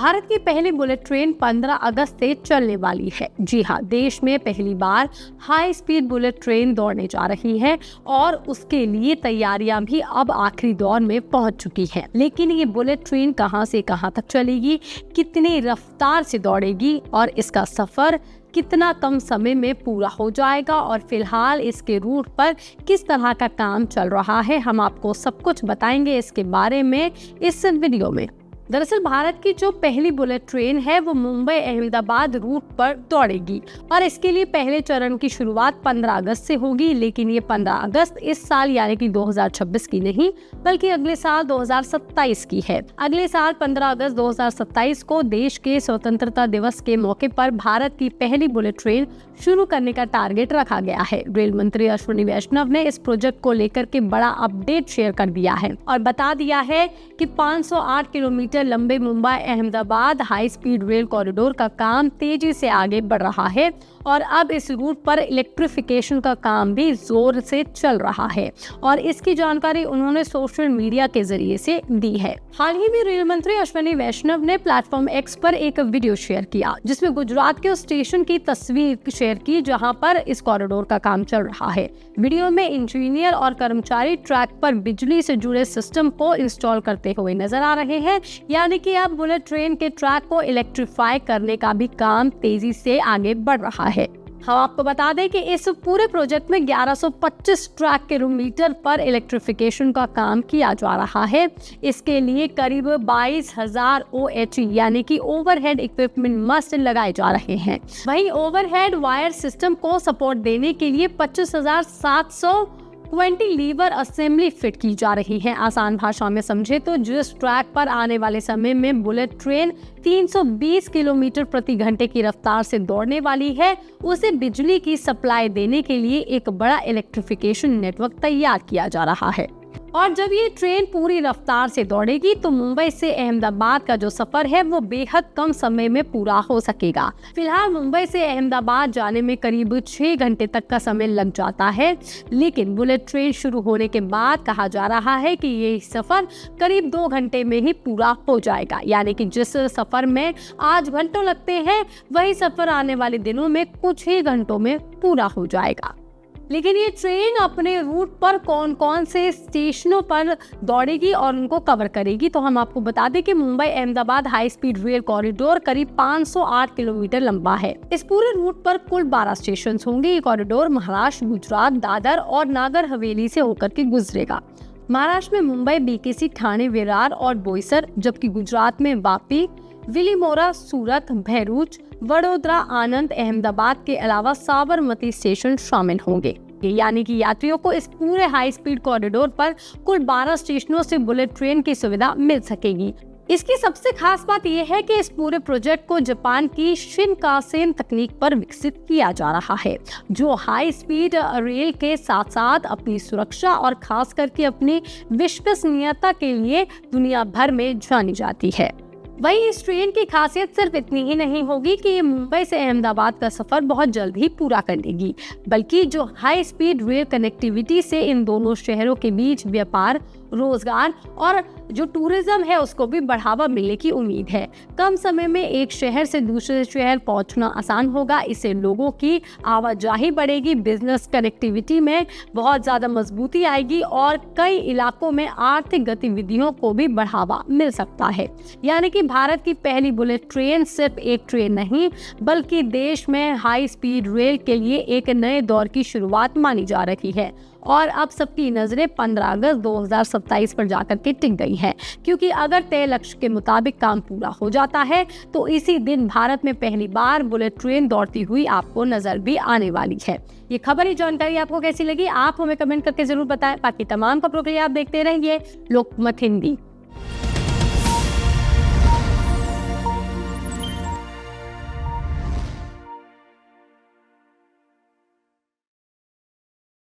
भारत की पहली bullet train 15 अगस्त से चलने वाली है। जी हाँ, देश में पहली बार हाई स्पीड बुलेट ट्रेन दौड़ने जा रही है और उसके लिए तैयारियां भी अब आखिरी दौर में पहुंच चुकी हैं। लेकिन ये बुलेट ट्रेन कहां से कहां तक चलेगी, कितनी रफ्तार से दौड़ेगी और इसका सफर कितना कम समय में पूरा हो जाएगा और फिलहाल इसके रूट पर किस तरह का काम चल रहा है, हम आपको सब कुछ बताएंगे इसके बारे में इस वीडियो में। दरअसल भारत की जो पहली बुलेट ट्रेन है वो मुंबई अहमदाबाद रूट पर दौड़ेगी और इसके लिए पहले चरण की शुरुआत 15 अगस्त से होगी। लेकिन ये 15 अगस्त इस साल यानी कि 2026 की नहीं बल्कि अगले साल 2027 की है। अगले साल 15 अगस्त 2027 को देश के स्वतंत्रता दिवस के मौके पर भारत की पहली बुलेट ट्रेन शुरू करने का टारगेट रखा गया है। रेल मंत्री अश्विनी वैष्णव ने इस प्रोजेक्ट को लेकर के बड़ा अपडेट शेयर कर दिया है और बता दिया है कि 508 किलोमीटर लंबे Mumbai Ahmedabad high speed rail corridor का काम तेजी से आगे बढ़ रहा है और अब इस रूट पर इलेक्ट्रिफिकेशन का काम भी जोर से चल रहा है और इसकी जानकारी उन्होंने सोशल मीडिया के जरिए से दी है। हाल ही में रेल मंत्री अश्विनी वैष्णव ने प्लेटफॉर्म एक्स पर एक वीडियो शेयर किया जिसमें गुजरात के उस स्टेशन की तस्वीर शेयर की जहां पर इस कॉरिडोर का काम चल रहा है। वीडियो में इंजीनियर और कर्मचारी ट्रैक पर बिजली से जुड़े सिस्टम को इंस्टॉल करते हुए नजर आ रहे हैं, यानी कि अब बुलेट ट्रेन के ट्रैक को इलेक्ट्रीफाई करने का भी काम तेजी से आगे बढ़ रहा है। हम आपको बता दें कि इस पूरे प्रोजेक्ट में 1125 ट्रैक किलोमीटर पर इलेक्ट्रिफिकेशन का काम किया जा रहा है। इसके लिए करीब 22,000 OHE यानी कि ओवरहेड इक्विपमेंट मस्ट लगाए जा रहे हैं। वहीं ओवरहेड वायर सिस्टम को सपोर्ट देने के लिए 25,720 लीवर असेंबली फिट की जा रही है। आसान भाषा में समझे तो जिस ट्रैक पर आने वाले समय में बुलेट ट्रेन 320 किलोमीटर प्रति घंटे की रफ्तार से दौड़ने वाली है, उसे बिजली की सप्लाई देने के लिए एक बड़ा इलेक्ट्रिफिकेशन नेटवर्क तैयार किया जा रहा है। और जब ये ट्रेन पूरी रफ्तार से दौड़ेगी तो मुंबई से अहमदाबाद का जो सफर है वो बेहद कम समय में पूरा हो सकेगा। फिलहाल मुंबई से अहमदाबाद जाने में करीब 6 घंटे तक का समय लग जाता है, लेकिन बुलेट ट्रेन शुरू होने के बाद कहा जा रहा है कि ये सफर करीब 2 घंटे में ही पूरा हो जाएगा। यानी कि जिस सफर में आज घंटों लगते हैं वही सफर आने वाले दिनों में कुछ ही घंटों में पूरा हो जाएगा। लेकिन ये ट्रेन अपने रूट पर कौन कौन से स्टेशनों पर दौड़ेगी और उनको कवर करेगी, तो हम आपको बता दें कि Mumbai Ahmedabad high speed rail corridor करीब 508 किलोमीटर लंबा है। इस पूरे रूट पर कुल 12 स्टेशन होंगे। ये कॉरिडोर महाराष्ट्र, गुजरात, दादर और नागर हवेली से होकर के गुजरेगा। महाराष्ट्र में मुंबई, बीकेसी, ठाणे, विरार और बोईसर, जबकि गुजरात में वापी, विलिमोरा, सूरत, भरूच, वडोदरा, आनंद, अहमदाबाद के अलावा साबरमती स्टेशन शामिल होंगे। यानी कि यात्रियों को इस पूरे हाई स्पीड कॉरिडोर पर कुल 12 स्टेशनों से बुलेट ट्रेन की सुविधा मिल सकेगी। इसकी सबसे खास बात यह है कि इस पूरे प्रोजेक्ट को जापान की शिनकानसेन तकनीक पर विकसित किया जा रहा है, जो हाई स्पीड रेल के साथ साथ अपनी सुरक्षा और खास करके अपनी विश्वसनीयता के लिए दुनिया भर में जानी जाती है। वहीं इस ट्रेन की खासियत सिर्फ इतनी ही नहीं होगी कि ये मुंबई से अहमदाबाद का सफर बहुत जल्द ही पूरा कर लेगी, बल्कि जो हाई स्पीड रेल कनेक्टिविटी से इन दोनों शहरों के बीच व्यापार, रोजगार और जो टूरिज्म है उसको भी बढ़ावा मिलने की उम्मीद है। कम समय में एक शहर से दूसरे शहर पहुंचना आसान होगा। इससे लोगों की आवाजाही बढ़ेगी, बिजनेस कनेक्टिविटी में बहुत ज्यादा मजबूती आएगी और कई इलाकों में आर्थिक गतिविधियों को भी बढ़ावा मिल सकता है। यानी कि भारत की पहली बुलेट ट्रेन सिर्फ एक ट्रेन नहीं बल्कि देश में हाई स्पीड रेल के लिए एक नए दौर की शुरुआत मानी जा रही है। और अब सबकी नजरें 15 अगस्त 2027 पर जाकर के टिक गई हैं, क्योंकि अगर तय लक्ष्य के मुताबिक काम पूरा हो जाता है तो इसी दिन भारत में पहली बार बुलेट ट्रेन दौड़ती हुई आपको नजर भी आने वाली है। ये खबर, ये जानकारी आपको कैसी लगी आप हमें कमेंट करके जरूर बताएं। बाकी तमाम खबरों के लिए आप देखते रहिए लोकमत हिंदी।